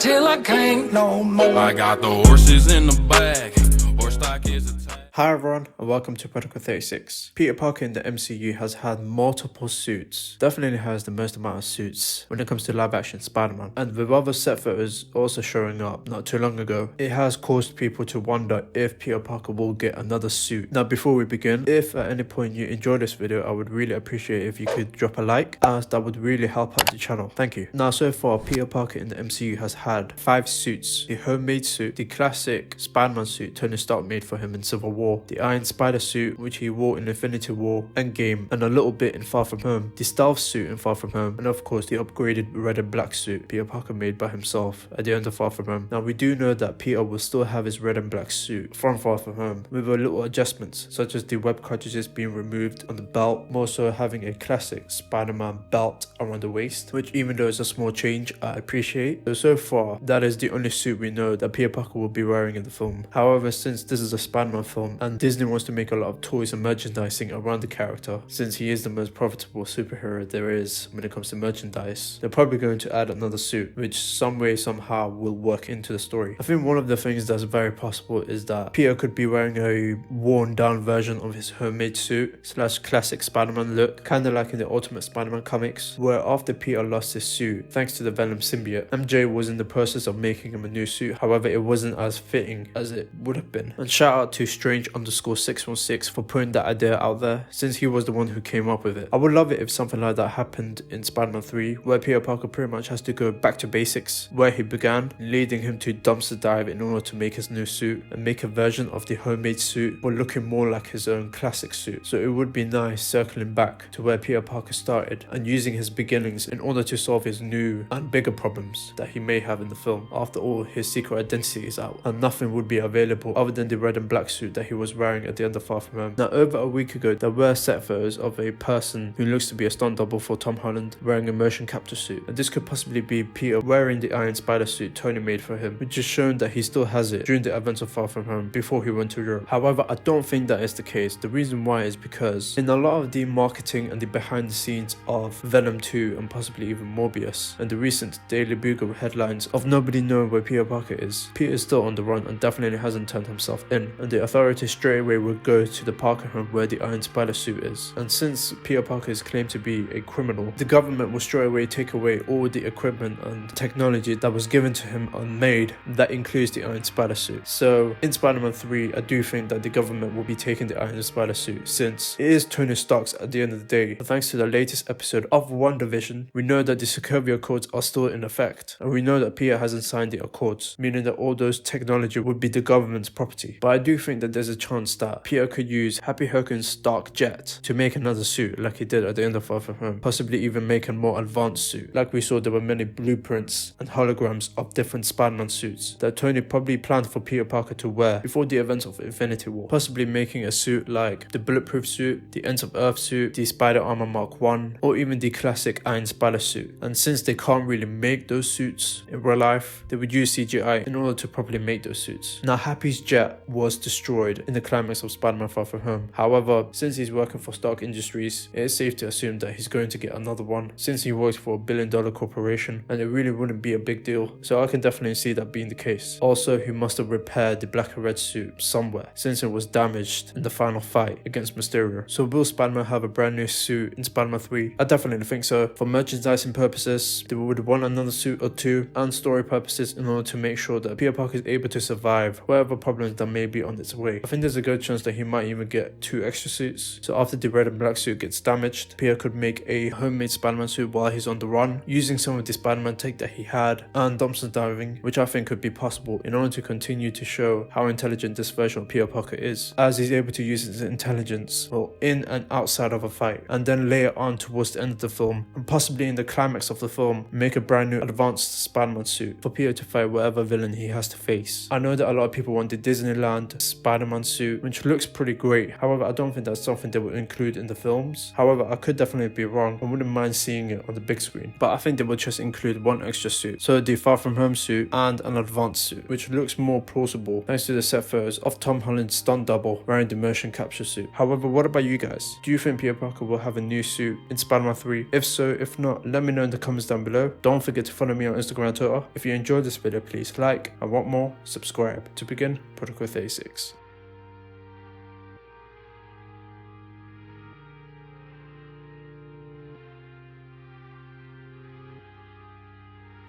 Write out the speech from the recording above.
till I can't no more. I got the horses in the bag. Horse stock is a tag. Hi everyone and welcome to Protocol 36. Peter Parker in the MCU has had multiple suits, definitely has the most amount of suits when it comes to live action Spider-Man, and with other set photos also showing up not too long ago, it has caused people to wonder if Peter Parker will get another suit. Now before we begin, if at any point you enjoy this video, I would really appreciate if you could drop a like, as that would really help out the channel. Thank you. Now so far, Peter Parker in the MCU has had 5 suits: the homemade suit, the classic Spider-Man suit Tony Stark made for him in Civil War, the Iron Spider suit which he wore in Infinity War, Endgame, and a little bit in Far From Home, the Stealth suit in Far From Home, and of course the upgraded red and black suit Peter Parker made by himself at the end of Far From Home. Now we do know that Peter will still have his red and black suit from Far From Home with a little adjustments, such as the web cartridges being removed on the belt, more so having a classic Spider-Man belt around the waist, which even though it's a small change, I appreciate. So far that is the only suit we know that Peter Parker will be wearing in the film. However, since this is a Spider-Man film and Disney wants to make a lot of toys and merchandising around the character, since he is the most profitable superhero there is when it comes to merchandise, they're probably going to add another suit, which some way somehow will work into the story. I think one of the things that's very possible is that Peter could be wearing a worn down version of his homemade suit slash classic Spider-Man look, kinda like in the Ultimate Spider-Man comics, where after Peter lost his suit thanks to the Venom symbiote, MJ was in the process of making him a new suit. However, it wasn't as fitting as it would have been. And shout out to Strange_616 for putting that idea out there, since he was the one who came up with it. I would love it if something like that happened in Spider-Man 3, where Peter Parker pretty much has to go back to basics, where he began, leading him to dumpster dive in order to make his new suit and make a version of the homemade suit but looking more like his own classic suit. So it would be nice circling back to where Peter Parker started and using his beginnings in order to solve his new and bigger problems that he may have in the film. After all, his secret identity is out and nothing would be available other than the red and black suit that he was wearing at the end of Far From Home. Now over a week ago, there were set photos of a person who looks to be a stunt double for Tom Holland wearing a motion capture suit, and this could possibly be Peter wearing the Iron Spider suit Tony made for him, which is shown that he still has it during the events of Far From Home before he went to Europe. However, I don't think that is the case. The reason why is because in a lot of the marketing and the behind the scenes of Venom 2 and possibly even Morbius and the recent Daily Bugle headlines of nobody knowing where Peter Parker is, Peter is still on the run and definitely hasn't turned himself in, and the authorities straight away will go to the Parker home where the Iron Spider suit is. And since Peter Parker is claimed to be a criminal, the government will straight away take away all the equipment and technology that was given to him and made, that includes the Iron Spider suit. So in Spider-Man 3, I do think that the government will be taking the Iron Spider suit, since it is Tony Stark's at the end of the day. And thanks to the latest episode of WandaVision, we know that the Sokovia Accords are still in effect, and we know that Peter hasn't signed the Accords, meaning that all those technology would be the government's property. But I do think that there's a chance that Peter could use Happy Hogan's Stark jet to make another suit like he did at the end of Far From Home, possibly even make a more advanced suit. Like we saw, there were many blueprints and holograms of different Spider-Man suits that Tony probably planned for Peter Parker to wear before the events of Infinity War, possibly making a suit like the Bulletproof suit, the Ends of Earth suit, the Spider Armor Mark 1, or even the classic Iron Spider suit. And since they can't really make those suits in real life, they would use CGI in order to properly make those suits. Now Happy's jet was destroyed in the climax of Spider-Man Far From Home. However, since he's working for Stark Industries, it is safe to assume that he's going to get another one, since he works for $1 billion corporation and it really wouldn't be a big deal. So I can definitely see that being the case. Also, he must have repaired the black and red suit somewhere, since it was damaged in the final fight against Mysterio. So will Spider-Man have a brand new suit in Spider-Man 3? I definitely think so. For merchandising purposes, they would want another suit or two, and story purposes in order to make sure that Peter Parker is able to survive whatever problems that may be on its way. I think there's a good chance that he might even get 2 extra suits. So after the red and black suit gets damaged, Peter could make a homemade Spider-Man suit while he's on the run, using some of the Spider-Man tech that he had and dumpster diving, which I think could be possible in order to continue to show how intelligent this version of Peter Parker is, as he's able to use his intelligence in and outside of a fight, and then later on towards the end of the film and possibly in the climax of the film make a brand new advanced Spider-Man suit for Peter to fight whatever villain he has to face. I know that a lot of people want the Disneyland Spider-Man Spider-Man suit, which looks pretty great. However, I don't think that's something they will include in the films. However, I could definitely be wrong. I wouldn't mind seeing it on the big screen, but I think they will just include one extra suit. So the Far From Home suit and an advanced suit, which looks more plausible thanks to the set photos of Tom Holland's stunt double wearing the motion capture suit. However, what about you guys? Do you think Peter Parker will have a new suit in Spider-Man 3? If so, if not, let me know in the comments down below. Don't forget to follow me on Instagram and Twitter. If you enjoyed this video, please like, and want more, subscribe. To begin, Protocol 36.